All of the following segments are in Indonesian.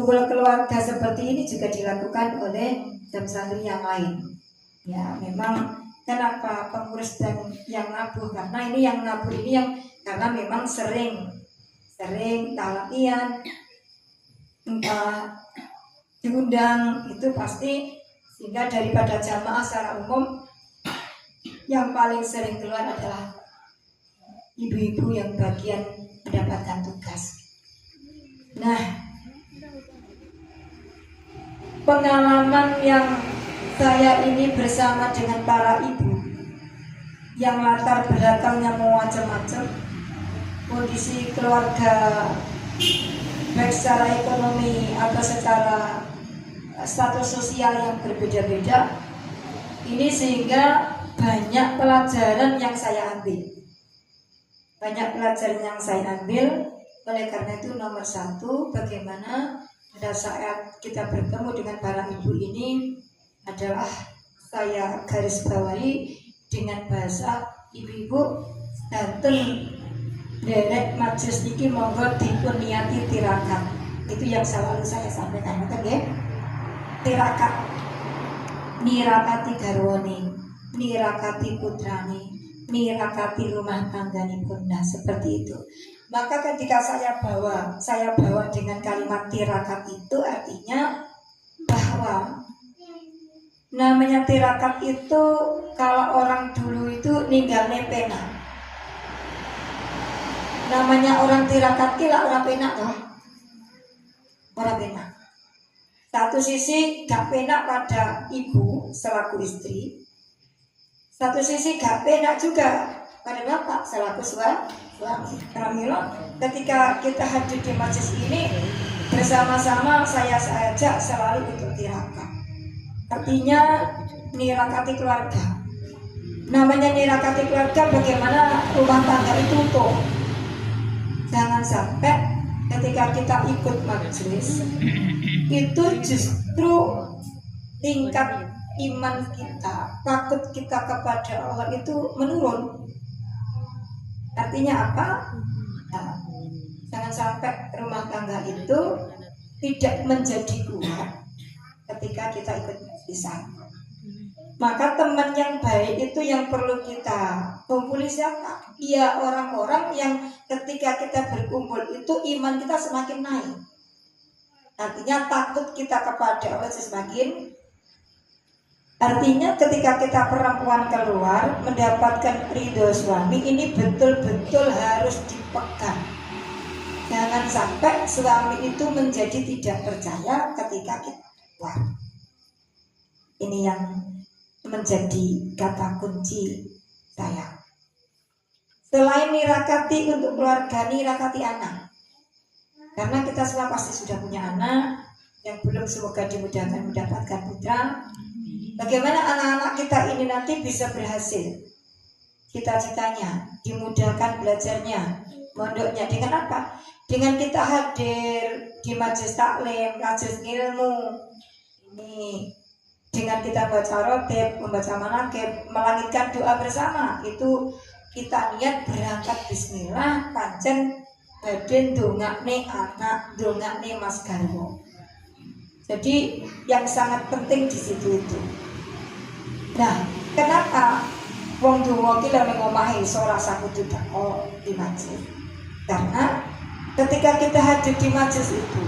kumpul keluarga seperti ini juga dilakukan oleh jam santri yang lain. Ya, memang kenapa pengurus dan yang nabuh, karena ini yang nabuh ini yang karena memang sering latihan, entah diundang itu pasti, sehingga daripada jamaah secara umum yang paling sering keluar adalah ibu-ibu yang bagian mendapatkan tugas. Nah, pengalaman yang saya ini bersama dengan para ibu yang latar belakangnya macam-macam, kondisi keluarga baik secara ekonomi atau secara status sosial yang berbeda-beda, ini sehingga banyak pelajaran yang saya ambil. Oleh karena itu nomor satu, bagaimana pada saat kita bertemu dengan para ibu ini adalah saya garis bawahi dengan bahasa ibu-ibu danten derek majelis niki monggo dipun niati tirakat. Itu yang selalu saya sampaikan, betul ya? Tirakat, nirakati garwani, nirakati putrani, nirakati rumah tanggani bunda, seperti itu. Maka ketika saya bawa dengan kalimat tirakat itu artinya bahwa namanya tirakat itu kalau orang dulu itu ninggalnya pena. Namanya orang tirakat kila orang pena toh. Orang pena. Satu sisi gak pena pada ibu selaku istri, satu sisi gak pena juga pada bapak selaku suami. Karena ketika kita hadir di majelis ini bersama-sama, saya ajak selalu untuk tirakat. Artinya nirakati keluarga. Namanya nirakati keluarga, bagaimana rumah tangga itu utuh. Jangan sampai ketika kita ikut majelis itu justru tingkat iman kita, takut kita kepada Allah itu menurun. Artinya apa? Nah, jangan sampai rumah tangga itu tidak menjadi kuat ketika kita ikut majlisan. Maka teman yang baik itu yang perlu kita kumpuli siapa? Ya orang-orang yang ketika kita berkumpul itu iman kita semakin naik. Artinya takut kita kepada Allah semakin. Artinya ketika kita perempuan keluar mendapatkan ridho suami, ini betul-betul harus dipegang. Jangan sampai suami itu menjadi tidak percaya ketika kita keluar. Ini yang menjadi kata kunci saya. Selain nirakati untuk keluarga, nirakati anak. Karena kita semua pasti sudah punya anak, yang belum semoga dimudahkan mendapatkan putra. Bagaimana anak-anak kita ini nanti bisa berhasil cita-citanya, dimudahkan belajarnya, mondoknya. Dengan apa? Dengan kita hadir di majelis taklim, majelis ilmu ini, dengan kita baca rotib, membaca manaqib, melangitkan doa bersama, itu kita niat berangkat bismillah, pancen baden dongakne anak, dongakne mas garwo. Jadi yang sangat penting di situ itu. Nah, kenapa wong donga ki lek ngomahe ora sakudu teko di majelis? Karena ketika kita hadir di majelis itu,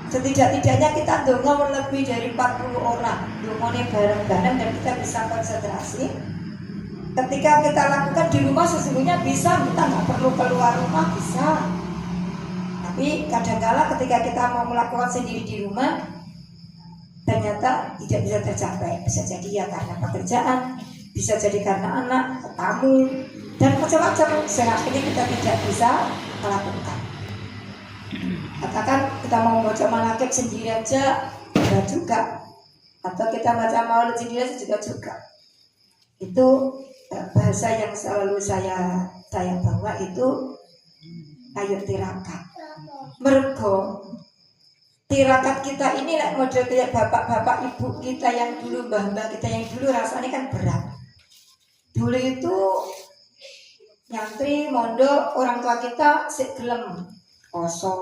setidak-tidaknya kita donga lebih dari 40 orang, dongane bareng-bareng dan kita bisa konsentrasi. Ketika kita lakukan di rumah sesungguhnya bisa, kita nggak perlu keluar rumah, bisa. Tapi kadang-kala ketika kita mau melakukan sendiri di rumah, ternyata tidak bisa tercapai. Bisa jadi ya karena pekerjaan, bisa jadi karena anak, tamu, dan macam-macam. Sehingga ini kita tidak bisa melakukan. Katakan kita mau baca manaqib sendiri aja, enggak juga. Atau kita baca maulid sendiri aja juga. Itu bahasa yang selalu saya bawa itu ayo tirakat. Mergo tirakat kita ini model kayak bapak-bapak ibu kita yang dulu, mbah-mbah kita yang dulu rasanya kan berat. Dulu itu nyantri mondok, orang tua kita sik gelem poso,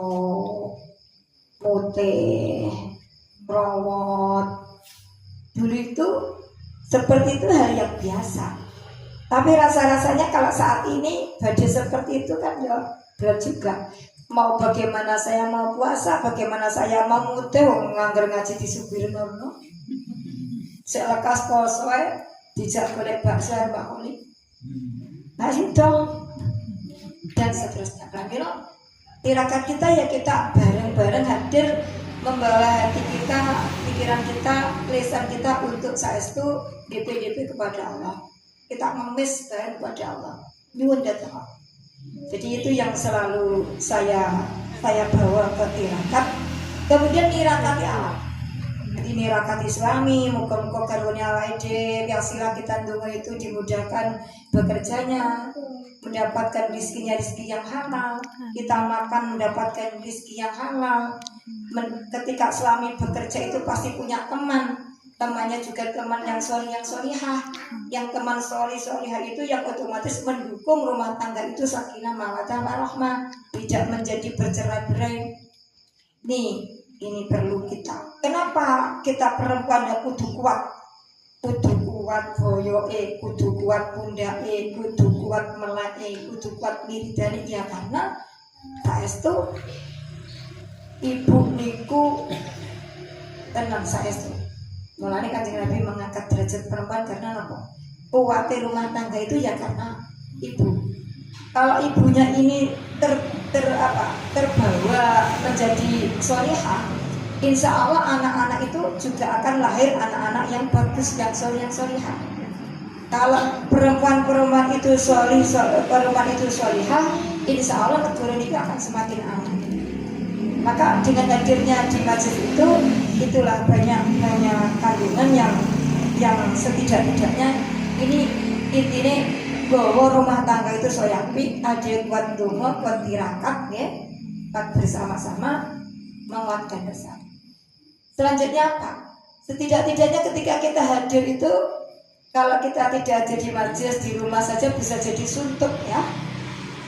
putih, rawat. Dulu itu seperti itu hal yang biasa. Tapi rasa-rasanya kalau saat ini badai seperti itu kan ya berat juga. Mau bagaimana saya mau puasa, bagaimana saya mau mutih, ngangger ngaji di Subirno. Saya lekas poso dijak golek bakso Mbak Oli. Nah itu dan seterusnya. Nah, tirakat kita ya kita bareng-bareng hadir membawa hati kita, pikiran kita, lisan kita untuk saestu DP kepada Allah. Kita mengemis kepada Allah. Nyuwun datang. Jadi itu yang selalu saya bawa ke tirakat. Kemudian tirakati Allah. Jadi nirakati suami, muka-muka karunia awake yang sila kita tunggu itu dimudahkan bekerjanya, mendapatkan rezeki yang halal, kita makan mendapatkan rezeki yang halal. Ketika suami bekerja itu pasti punya temannya juga teman yang solihah, yang teman solihah itu yang otomatis mendukung rumah tangga itu sakinah mawaddah warahmah, tidak menjadi bercerai-berai. Ini perlu kita. Kenapa kita perempuan kudu kuat boyoke, kudu kuat pundake, kudu kuat melake, kudu kuat wiridane? Ya karena saestu ibu niku tenang saestu. Mulane Kanjeng Nabi mengangkat derajat perempuan karena apa? Kuwate rumah tangga itu ya karena ibu. Kalau ibunya ini terbawa menjadi solihah, insya Allah anak-anak itu juga akan lahir anak-anak yang bagus, yang solihah. Kalau perempuan itu solihah, insya Allah keturunan itu akan semakin aman. Maka dengan hadirnya di masjid itu, itulah banyak kandungan yang setidak-tidaknya ini intinya bahwa rumah tangga itu soyapi, ada kuat dongo, kuat tirakat, ya, kuat bersama-sama, menguatkan bersama. Selanjutnya apa? Setidak-tidaknya ketika kita hadir itu, kalau kita tidak hadir di majelis, di rumah saja bisa jadi suntuk, ya,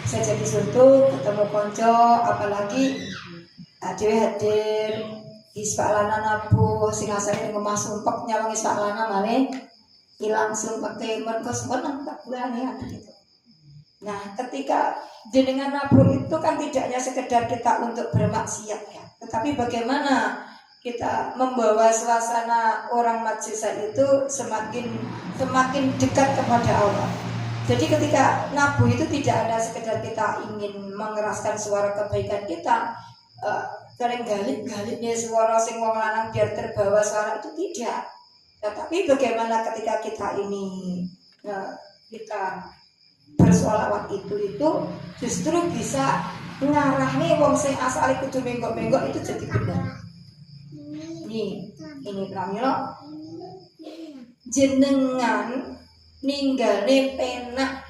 bisa jadi suntuk, ketemu konco, apalagi hadir isfa'lana nabuh, sing asale ngomah sumpek nyawang isfa'lana malih hilang sumpeke mergo seneng tak boleh gitu. Nah, ketika jenengan nabuh itu kan tidak hanya sekedar kita untuk bermaksiat, ya, tetapi bagaimana kita membawa suasana orang majelis itu semakin dekat kepada Allah. Jadi ketika nabuh itu tidak ada sekedar kita ingin mengeraskan suara kebaikan kita, sering galit-galitnya suara sing wong lanang biar terbawa suara itu tidak. Tetapi bagaimana ketika kita ini kita bersolawat itu justru bisa ngarahne wong sing asale kudu menggok-menggok itu jadi benar. Ini pramila jenengan ninggale penak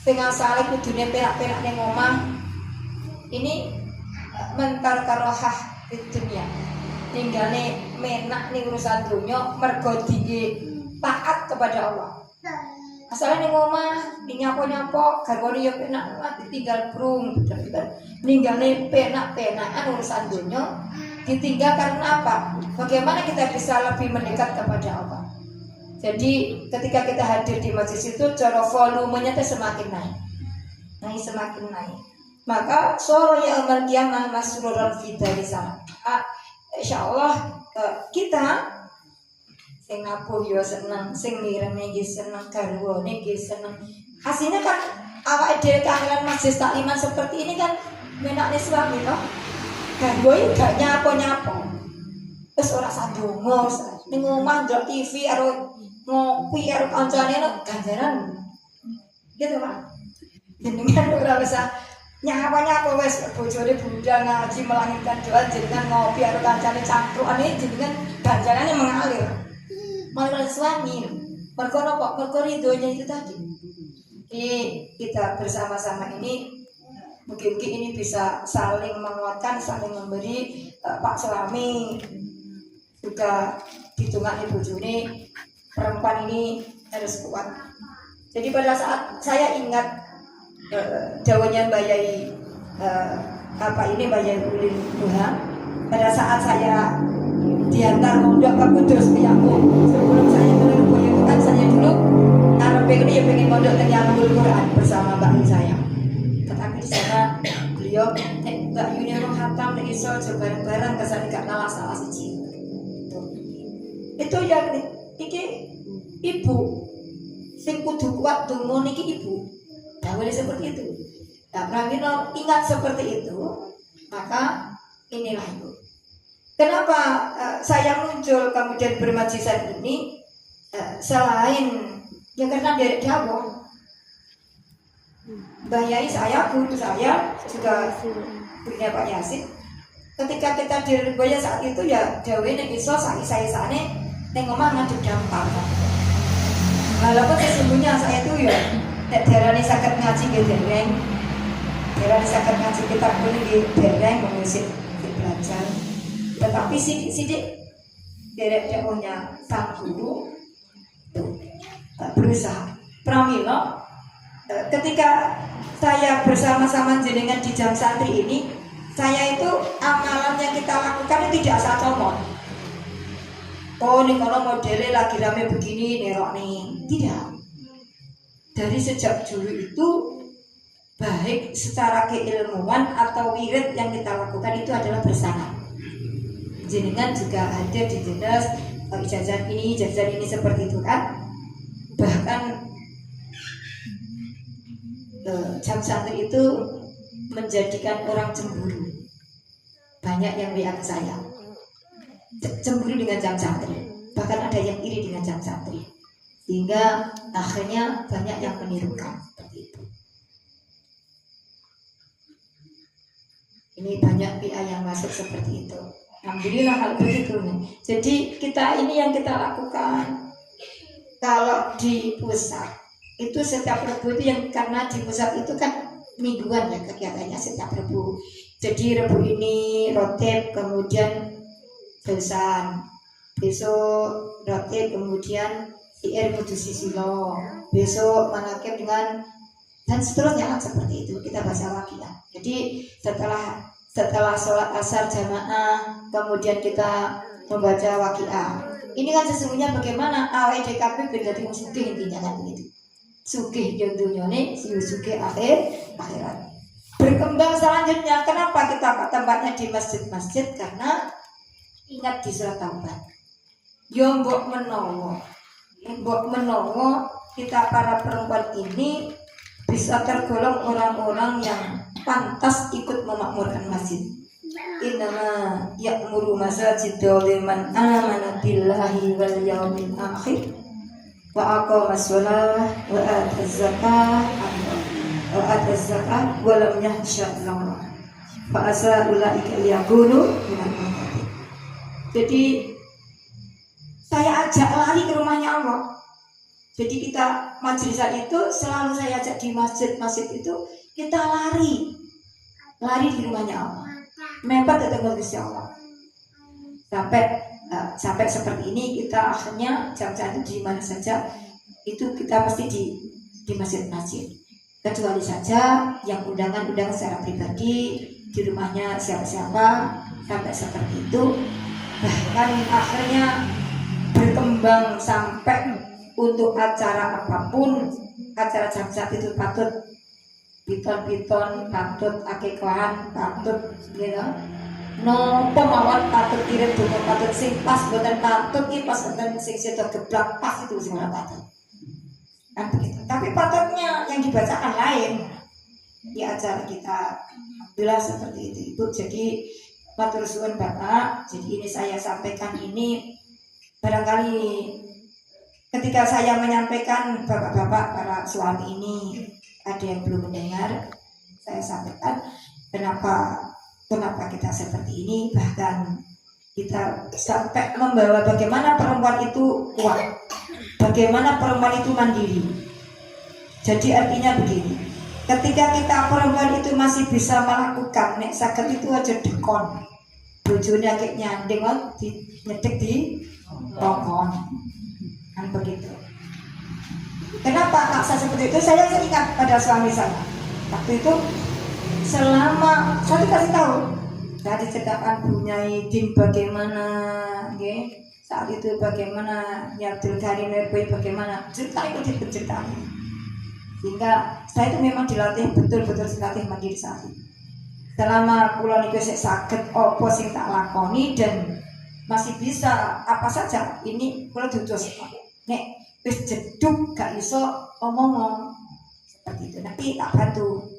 sing asale kudune penak-penak ning omah ini mentar karohah di dunia, ninggale menak ning urusan dunya mergo taat kepada Allah. Asalnya ning omah dinyapo-nyapo garwane yo penak ditinggal brung bener-bener ninggale penak-penakan urusan dunya ditinggal karena apa? Bagaimana kita bisa lebih mendekat kepada Allah? Jadi ketika kita hadir di masjid itu cara volumenya itu semakin naik semakin naik. Maka sore yaumul qiyamah masruran fi darisal. Insyaallah kita sing nabuh yo seneng, sing mirenge nggih seneng, garwane nggih seneng. Hasilnya kan awake dhewe kangelan majelis takliman seperti ini kan menakne suami to. Garwane gak nyapo-nyapo. Wis ora sadonga, ning omah ndelok TV karo ngopi karo kancane ganjaran. Gitu Pak. Jenengan ora bisa nyapa-nyapa wis bojone budal ngaji melahirkan doa jenengan ngopi karo kancane cangkrukane jenengan ganjarane mengalir. Malah suami. Mergo napa? Mergo ridhonya itu tadi. Kita bersama-sama ini mungkin ini bisa saling menguatkan, saling memberi. Pak suami juga ditungani bojone, perempuan ini harus kuat. Jadi pada saat saya ingat dawanya Mbak Yai Mbak Yai Ulin Duha, pada saat saya diantar mondok ke Kudus Yakum, sebelum saya menempuh itu kan saya dulu karena pengen mondok Yakumul Quran bersama Mbak Yun saya. Tetapi di sana beliau Mbak Yun yang menghatam nek iso bareng-bareng kesane gak salah siji. Itu yang iki ibu sing kudu kuat donga niki ibu. Nah, boleh seperti itu. Nah, Prangino ingat seperti itu, maka inilah itu. Kenapa saya muncul kemudian bermajlisan ini selain ya karena dari Jawa. Mbak Yai saya, guru saya juga punya Pak Yasin. Ketika kita di Lirboyo saat itu ya Jawa nek iso saya sana neng omah ngadep dampar. Walaupun sesungguhnya saya itu ya nek darani saged ngaji nggih dereng. Darani saged ngaji kitab kuning nggih dereng mengusik belajar. Tetapi sidik-sidik derek dakwahnya sang guru tuh berusaha. Pramila ketika saya bersama-sama jenengan di jam santri ini, saya itu amalan yang kita lakukan itu tidak asal comot. Oh nih kalau modelnya lagi rame begini nerok nih, tidak. Dari sejak dulu itu baik secara keilmuan atau wirid yang kita lakukan itu adalah bersama. Jenengan juga ada di dinas ijazah ini seperti itu kan. Bahkan jam santri itu menjadikan orang cemburu. Banyak yang WA ke saya cemburu dengan jam santri, bahkan ada yang iri dengan jam santri, sehingga akhirnya banyak yang menirukan seperti itu. Ini banyak PA yang masuk seperti itu. Alhamdulillah hal begitu nih. Jadi kita ini yang kita lakukan. Kalau di pusat itu setiap Rebu itu yang karena di pusat itu kan mingguan ya kegiatannya setiap Rebu. Jadi Rebu ini rotib, kemudian dosan, besok rotib, kemudian IR Kudusi Silo, besok manakib dengan dan seterusnya kan seperti itu kita baca waqiah. Jadi setelah sholat asar jamaah, kemudian kita membaca waqiah. Ini kan sesungguhnya bagaimana awal DKP menjadi sugih intinya kan begitu. Sugih yang dunyane, sugih akhirat. Berkembang selanjutnya, kenapa kita tempatnya di masjid-masjid? Karena ingat di surat Taubat. Yo mbok menawa kita para perempuan ini bisa tergolong orang-orang yang pantas ikut memakmurkan masjid. Innama ya'muru masajida liman amana billahi wal yaumil akhir wa aqama shalah wa ata zakah wa lam yakhsha Allah fa asa ulaika yakunu minal muhtadin. Jadi saya ajak lari ke rumahnya Allah. Jadi kita majlisan itu selalu saya ajak di masjid itu kita lari di rumahnya Allah, mepet ketemu Gusti Allah. Sampai seperti ini kita akhirnya jam-jam di mana saja itu kita pasti di masjid-masjid. Kecuali saja yang undangan secara pribadi di rumahnya siapa-siapa sampai seperti itu. Bahkan akhirnya berkembang sampai untuk acara apapun, acara jam-jam itu patut piton-piton, patut akikahan, patut no pemawat patut kirim bunga, patut sing pas boten patut iki pas boten sing sedo geblak pas itu sing ora patut. Kan begitu. Tapi patutnya yang dibacakan lain di acara kita. Alhamdulillah seperti itu Ibu. Jadi matur suwun Bapak. Jadi ini saya sampaikan ini barangkali ketika saya menyampaikan bapak-bapak para suami ini ada yang belum mendengar, saya sampaikan kenapa kita seperti ini, bahkan kita sampai membawa bagaimana perempuan itu kuat, bagaimana perempuan itu mandiri. Jadi artinya begini, ketika kita perempuan itu masih bisa melakukan nek saged itu aja dekon bojone akeh nyanding nyedek di tongkon kan begitu. Kenapa maksa seperti itu? Saya ingat pada suami saya waktu itu, selama saya kasih tahu Saya diceritakan Bunyai Din bagaimana, saat itu bagaimana ya Abdul Ghani Nerboy bagaimana cerita itu diceritakan. Sehingga saya itu memang dilatih betul-betul dilatih mandiri saat itu. Selama kula niku sik saged apa sing tak lakoni dan masih bisa apa saja ini kula dudos. Nek wis jeduk gak iso omong seperti itu. Nanti tak bantu.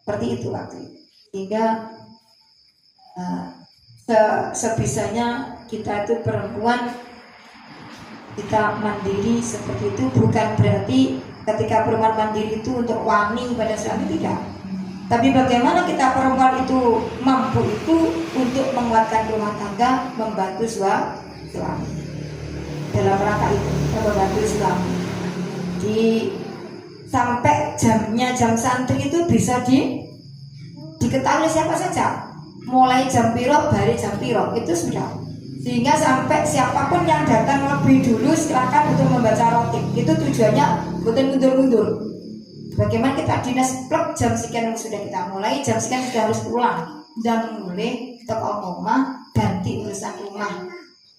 Seperti itu waktu itu. Sehingga sebisanya kita itu perempuan kita mandiri seperti itu bukan berarti ketika perempuan mandiri itu untuk wani pada suami, tidak. Tapi bagaimana kita perempuan itu mampu itu untuk menguatkan rumah tangga, membantu suami dalam rangka itu, membantu suami. Sampai jamnya jam santri itu bisa diketahui siapa saja. Mulai jam piro, bari jam piro itu sudah. Sehingga sampai siapapun yang datang lebih dulu silakan untuk membaca rotib. Itu tujuannya bukan mundur-mundur. Bagaimana kita dinas plek jam sekian sudah kita mulai, jam sekian sudah harus pulang. Dan mulai ke omah ganti urusan rumah.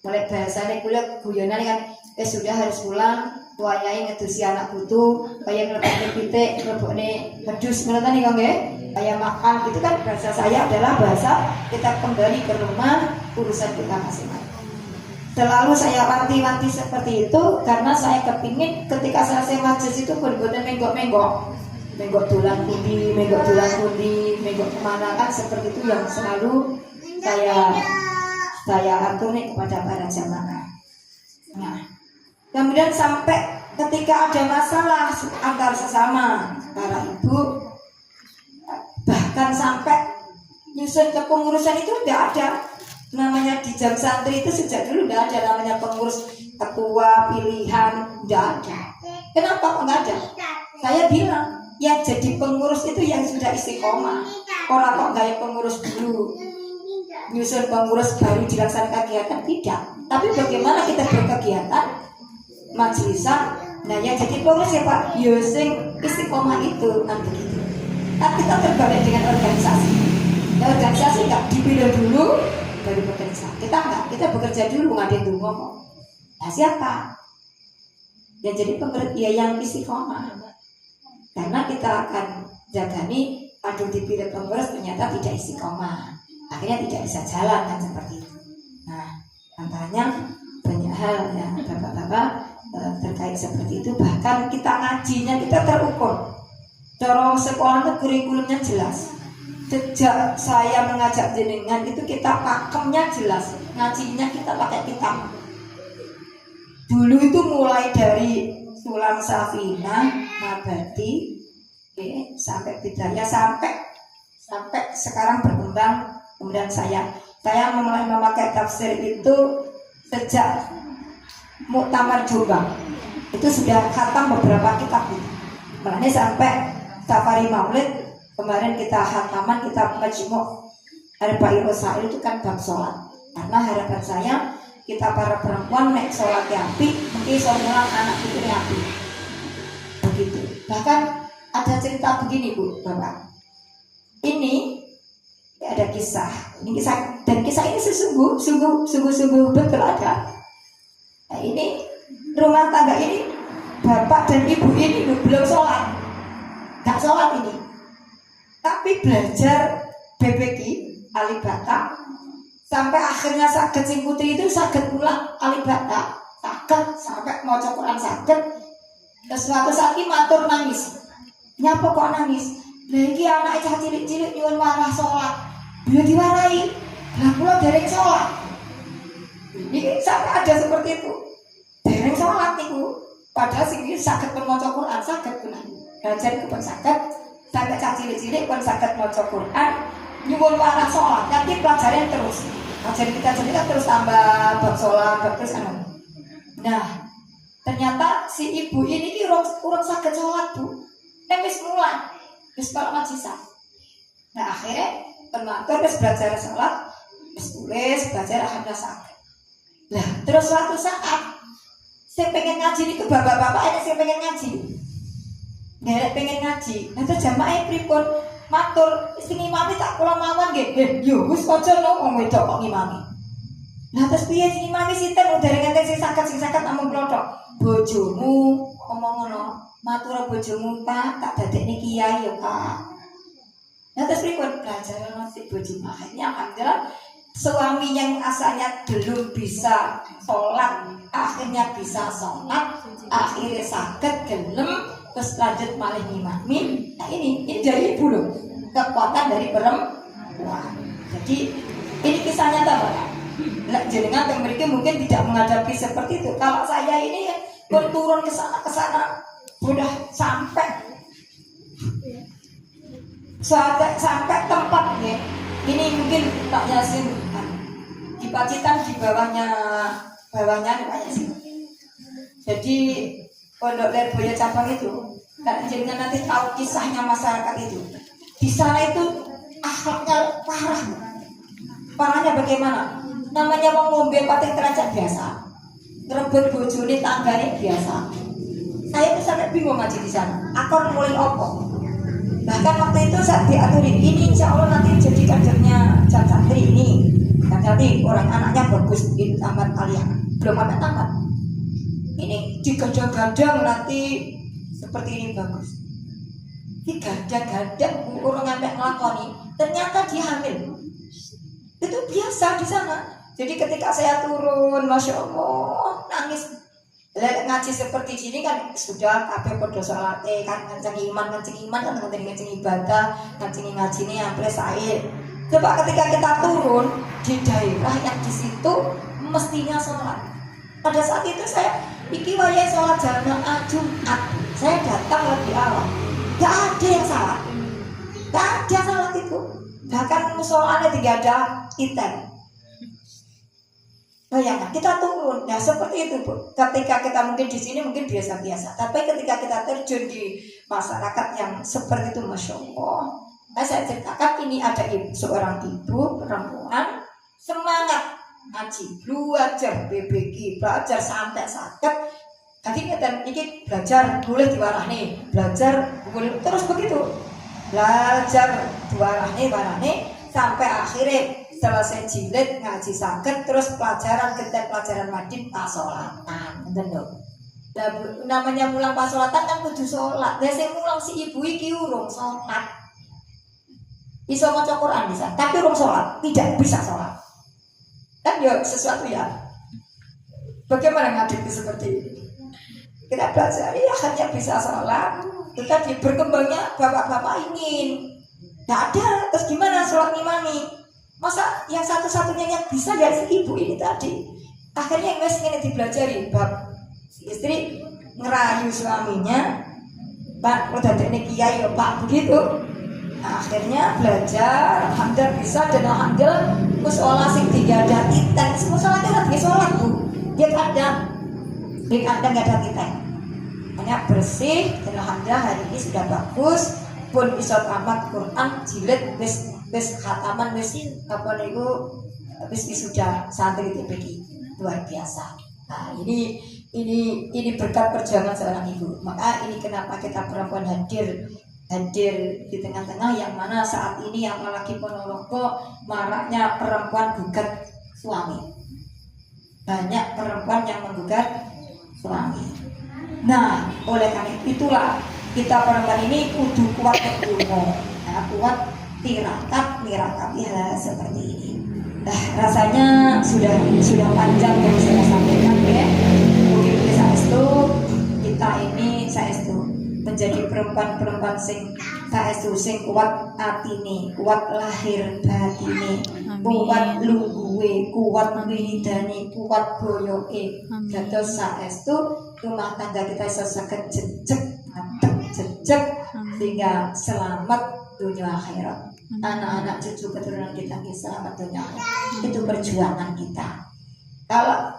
Mulai bahasanya kuliah guyonan kan, sudah harus pulang. Wayai ngedusi anak putu, kayak ngelepani pitik, ngelepani ngedus, ngelepani kan ya? Kayak makan, itu kan bahasa saya adalah bahasa kita kembali ke rumah, urusan kita masing-masing. Selalu saya wanti-wanti seperti itu karena saya kepingin ketika selesai majelis itu benar-benar menggok tulang pundi, menggok kemana kan seperti itu yang selalu saya atur nih kepada para jamaah. Nah, kemudian sampai ketika ada masalah antar sesama para ibu, bahkan sampai nyusun kepengurusan itu tidak ada. Namanya di jam santri itu sejak dulu tidak ada namanya pengurus ketua pilihan, tidak ada. Kenapa kok nggak ada? Saya bilang yang jadi pengurus itu yang sudah istiqomah. Orang kok nggak pengurus dulu, nyusun pengurus baru dilaksanakan kegiatan, tidak. Tapi bagaimana kita berkegiatan majelisan, nah yang jadi pengurus siapa? Yosing istiqomah itu kan begitu. Tapi kita terbalik dengan organisasi. Nah, organisasi nggak dipilih dulu baru bekerja. Kita enggak, kita bekerja dulu ngadain tunggu kok. Nah siapa? Yang jadi pengurus ya yang istiqomah. Karena kita akan jaga nih, aduh dipilih pengurus ternyata tidak istiqomah. Akhirnya tidak bisa jalan kan seperti itu. Nah, antaranya banyak hal yang bapak-bapak terkait seperti itu. Bahkan kita ngajinya kita terukur. Cara sekolah itu kurikulumnya jelas. Sejak saya mengajak jenengan itu kita pakemnya jelas, ngajinya kita pakai kitab. Dulu itu mulai dari Sulam Safinah, Nabati, sampai Bidayah, sampai sekarang berkembang. Kemudian saya mulai memakai tafsir itu sejak Muktamar Jombang. Itu sudah khatam beberapa kitab itu. Makanya sampai Safari Maulid kemarin kita khataman kitab Majmu' Arba'in Rasail itu kan bab sholat. Karena harapan saya kita para perempuan nek sholat api, mungkin sholat anak itu api. Begitu. Bahkan ada cerita begini Bu, Bapak. Ini ada kisah. Ini kisah dan kisah ini sungguh betul ada. Nah, ini rumah tangga ini bapak dan ibu ini belum sholat, nggak sholat ini. Tapi belajar BPK Alibata sampai akhirnya sakit sing putri itu sakit pula Alibata sakit sampai mau Quran sakit. Terus suatu saat ini matur nangis. Nyapa kok nangis? Lagi anak cah cilik-cilik nyuwun marah sholat. Bila diwarai, lah pula dereng sholat. Ini sampai ada seperti itu. Dereng sholat itu. Padahal sing sakit pun mau Quran sakit pun. Belajar itu pun sakit. Sampai cah cilik-cilik pun sakit maca Quran, nyuwun warah sholat, nanti pelajaran terus. Ajaran kita terus tambah bab sholat, bab terus anu. Nah, ternyata si ibu ini urung sakit sholat Bu. Wis mulai, wis kalau majisan. Nah akhirnya penmatur wis belajar sholat, wis tulis belajar alhamdulillah sakit. Nah terus suatu saat saya pengen ngaji nih ke bapak-bapak, ada saya pengen ngaji. Nggak pengen ngaji, nanti jamaah pripun matur sing ngimami tak kula mawon nggih. Yo wis aja no wong wedok kok ngimami. Lah terus piye sing ngimami sinten dereng enten sing saged namung kula tok. Bojomu ngomong ngono, matur bojomu Pak, tak dadekne kiai yo Pak. Nah terus pripun belajar nasi bojomu akhirnya alhamdulillah suami yang asalnya belum bisa sholat akhirnya bisa sholat, akhirnya sakit gelem terus lanjut malah ngimami. Nah ini dari ibu loh, kekuatan dari perempuan. Jadi ini kisah nyata Pak. Jenengan yang mereka mungkin tidak menghadapi seperti itu. Kalau saya ini pun turun ke sana sudah sampai tempat ya. Ini mungkin Pak Yasin di Pacitan di bawahnya Pak Yasin. Jadi Pondok Lirboyo cabang itu, dan jenengan nanti tahu kisahnya masyarakat itu. Di sana itu akhlaknya parah. Parahnya bagaimana? Namanya wong ngombe pating derajat biasa, ngerebut bojone tanggane biasa. Saya tuh sampai bingung ngaji di sana. Akor mulai opo. Bahkan waktu itu saat diaturin, ini insya Allah nanti jadi kadernya Jam Santri ini. Dan nanti orang anaknya bagus di tamat aliyah, belum tamat. Ini digadang-gadang nanti seperti ini bagus. Digadang-gadang orang sampai ngelakoni, ternyata dia hamil. Itu biasa di sana. Jadi ketika saya turun, masya Allah, nangis. Ngaji seperti sini kan sudah kabeh podo salat kan nganceng iman kan nganceng ibadah, ngaji ini hampir saya. Coba ketika kita turun di daerah yang di situ mestinya sholat. Pada saat itu saya iki wayah sholat jamaah Jumat, saya datang lebih awal. Gak ada yang salah, gak ada salat itu. Bahkan musolanya tidak ada item. Bayangkan kita turun, ya seperti itu Bu. Ketika kita mungkin di sini mungkin biasa-biasa, tapi ketika kita terjun di masyarakat yang seperti itu, masya Allah. Nah, saya ceritakan ini ada seorang ibu perempuan semangat ngaji, belajar BBG, belajar sampai sakit. Tadi kita ini belajar boleh diwarani, belajar boleh terus begitu, belajar diwarani sampai akhirnya selesai jilid ngaji sakit terus pelajaran madin pasolatan, bener. Namanya mulang pasolatan kan kudu sholat. Biasanya mulang si ibu iki urung sholat. Bisa maca Quran bisa, tapi urung sholat, tidak bisa sholat. Kan ya sesuatu ya. Bagaimana ngadepi seperti ini? Kita belajar ya hanya bisa sholat. Tetapi berkembangnya bapak-bapak ingin. Nggak ada, terus gimana sholat ngimami? Masa yang satu-satunya yang bisa ya si ibu ini tadi. Akhirnya yang ini dipelajari bab si istri ngerayu suaminya, Pak udah ini kiai ya Pak begitu. Nah, akhirnya belajar, alhamdulillah bisa dan alhamdulillah musola sing digadah titen. Musolanya lagi sholat Bu, dia ada nggak ada titen, hanya bersih dan alhamdulillah hari ini sudah bagus. Pun bisa tamat Quran jilid wis khataman wis apa niku wis wisuda santri TPQ luar biasa. Nah, ini berkat perjuangan seorang ibu. Maka ini kenapa kita perempuan hadir di tengah-tengah yang mana saat ini yang lagi Ponorogo maraknya perempuan gugat suami. Banyak perempuan yang menggugat suami. Nah, oleh karena itulah kita perempuan ini kudu kuat ilmu, kuat tirakat hal seperti ini. Nah, rasanya sudah panjang yang saya sampaikan ya. Mungkin saestu kita ini saestu menjadi perempuan sing saestu sing kuat atine, kuat lahir batine, kuat lungguhe, kuat winidane, kuat boyoke. Dados saestu rumah tangga kita iso saged jejeg sehingga selamat dunia akhirat. Anak-anak cucu keturunan kita selamat dunia akhirat. Itu perjuangan kita. Kalau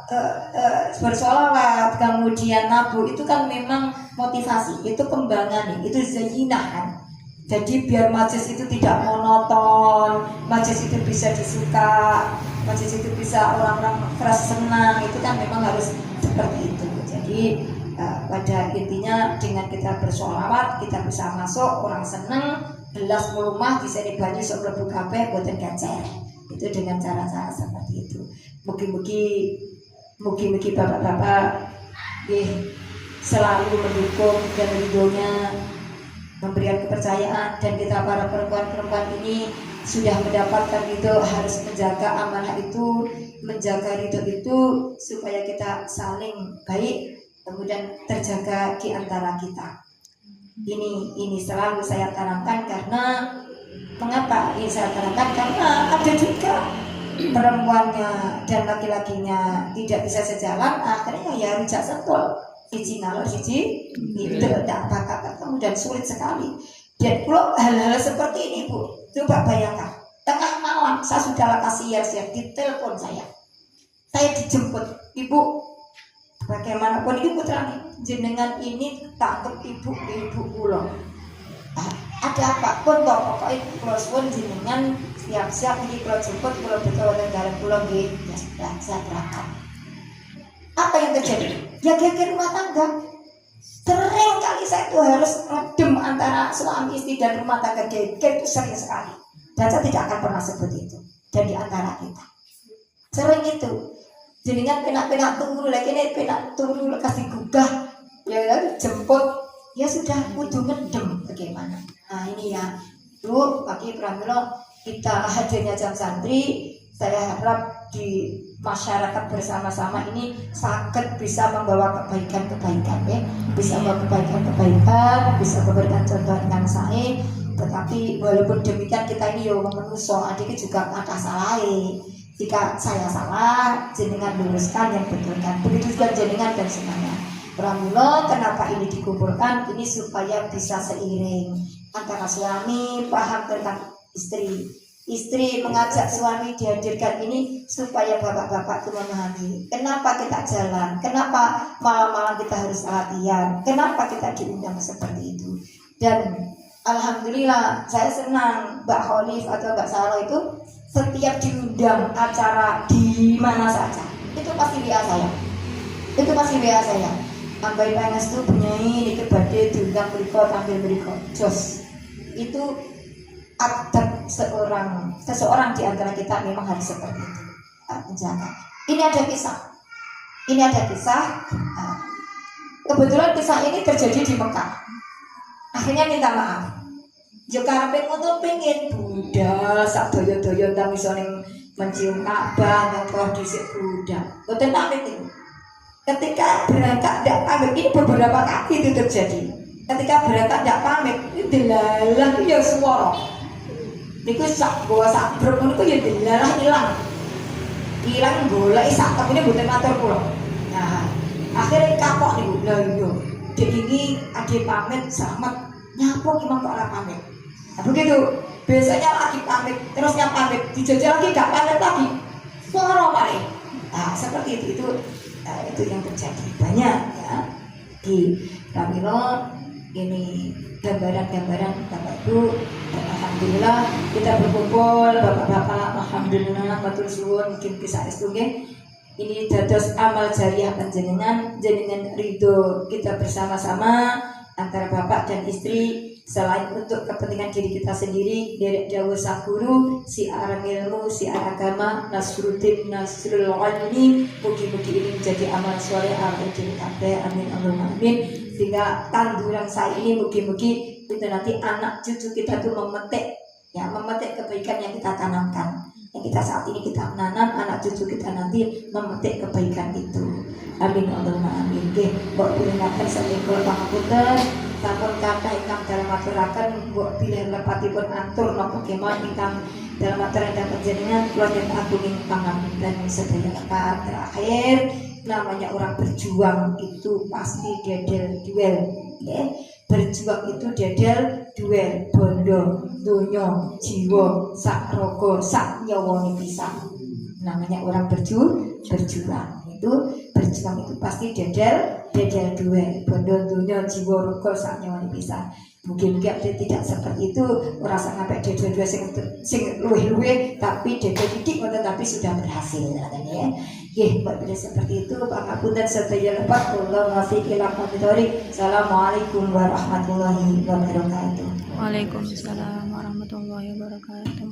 bersolawat kemudian nabu itu kan memang motivasi, itu kembangan, itu zainah kan. Jadi biar majlis itu tidak monoton, majlis itu bisa disuka, majlis itu bisa orang-orang keras senang, itu kan memang harus seperti itu. Jadi pada intinya dengan kita bersolawat kita bisa masuk, orang senang, gelas melumah diseni banyu sok mlebu kabeh boten gacer. Itu dengan cara-cara seperti itu. Mugi-mugi bapak-bapak selalu mendukung dan ridhonya, memberikan kepercayaan, dan kita para perempuan-perempuan ini sudah mendapatkan itu harus menjaga amanah itu, menjaga ridho itu supaya kita saling baik, kemudian terjaga di antara kita. Ini selalu saya tanamkan. Karena mengapa ini saya tanamkan? Karena ada juga perempuannya dan laki-lakinya tidak bisa sejalan, akhirnya ya rujak sentul, siji ngalor siji itu tidak bakal ketemu dan sulit sekali. Dan kalau hal-hal seperti ini Bu, coba bayangkan tengah malam saya sudah kasih siap ditelepon saya dijemput, Ibu bagaimanapun ini putra jenengan ini tangkep ibu pulang. Ada apa pun pokoknya kalau suwun jenengan siap-siap ini kalau jemput kalau betul negara pulang gitu ya sudah saya berangkat. Apa yang terjadi? Ya geger rumah tangga. Sering kali saya itu harus ngadem antara suami istri dan rumah tangga, geger itu sering sekali. Dan saya tidak akan pernah sebut itu. Dan di antara kita sering itu. Jenengan penak-penak tunggu lagi nih, penak tunggu kasih gugah ya jemput ya sudah kudu ngedem bagaimana. Nah ini ya Bu Pak Pramila, kita hadirnya jam santri, saya harap di masyarakat bersama-sama ini sangat bisa membawa kebaikan-kebaikan ya, bisa membawa kebaikan-kebaikan, bisa memberikan contoh yang saya. Tetapi walaupun demikian kita ini yo manusia, adiknya juga ada salahnya. Jika saya salah, jenengan luruskan yang betulkan. Begitu juga jenengan dan semuanya. Pramila, kenapa ini dikumpulkan? Ini supaya bisa seiring antara suami paham tentang istri. Istri mengajak suami dihadirkan ini supaya bapak-bapak itu memahami kenapa kita jalan, kenapa malam-malam kita harus latihan, kenapa kita diundang seperti itu. Dan alhamdulillah saya senang Mbak Khalif atau Mbak Saro itu setiap diundang acara di mana saja itu pasti WA saya, Ambai pengen tuh penyanyi ini kebade diundang berikut tampil berikut jos. Itu adab seseorang di antara kita memang harus seperti itu, menjaga. Ini ada kisah. Kebetulan kisah ini terjadi di Mekah. Akhirnya minta maaf. Yo karepe ngono pengen budal sak doyo-doyo ta iso ning mencium Ka'bah napa dhisik budal. Boten pamit niku. Ketika berangkat ndak pamit, ini beberapa kali itu terjadi. Ketika berangkat ndak pamit, delalah ya swara. Niku sak bawa sak brok niku ya delalah ilang golek sak temune mboten matur kula. Nah, akhirnya kapok niku. Lah iya, dek iki ade pamit selamat nyapa ki kok ora pamit. Nah, begitu biasanya lagi pamit terusnya pamit dijajal lagi gak pamit lagi swara mari. Nah seperti itu yang terjadi banyak ya di Pramila. Ini gambaran Bapak Ibu, dan alhamdulillah kita berkumpul bapak-bapak, alhamdulillah matur suwun mungkin bisa nggih. Ini dados amal jariah panjenengan, jenengan ridho kita bersama-sama antara bapak dan istri. Selain untuk kepentingan diri kita sendiri, dari dawuh sang guru, si arang ilmu, si arang agama, nasruddin nasrul ilmi, mugi-mugi ini menjadi amal soleh al-ijin kabeh, amin Allahumma amin. Sehingga tanduran saya ini mugi-mugi itu nanti anak cucu kita tuh memetik kebaikan yang kita tanamkan. Yang kita saat ini kita menanam, anak cucu kita nanti memetik kebaikan itu. Amin Allahumma amin. Nggih, mbok pinangaken sampun pangapunten. Sampun kathah ingkang dalem aturaken mbok bilih lepatipun atur napa kemawon ingkang dalem aturaken panjenengan kula nyuwun agung ing pangapunten sedaya. Terakhir, namanya orang berjuang itu pasti dedel duel, ya. Berjuang itu dedel duel, bondo, donya, jiwa, sak raga, sak nyawane pisan. Namanya orang berjuang. itu berjuang itu pasti dedel duwe bondo dunya jiwa raga sak nyawane pisan. Mungkin dia tidak seperti itu, merasa sampai dedel dua sing luwe tapi dedel titik tapi sudah berhasil katanya ya. Nggih, Mbak bila seperti itu pangapunten sedaya lepat kula ngasih ilang pamitori. Assalamualaikum warahmatullahi wabarakatuh. Waalaikumsalam warahmatullahi wabarakatuh.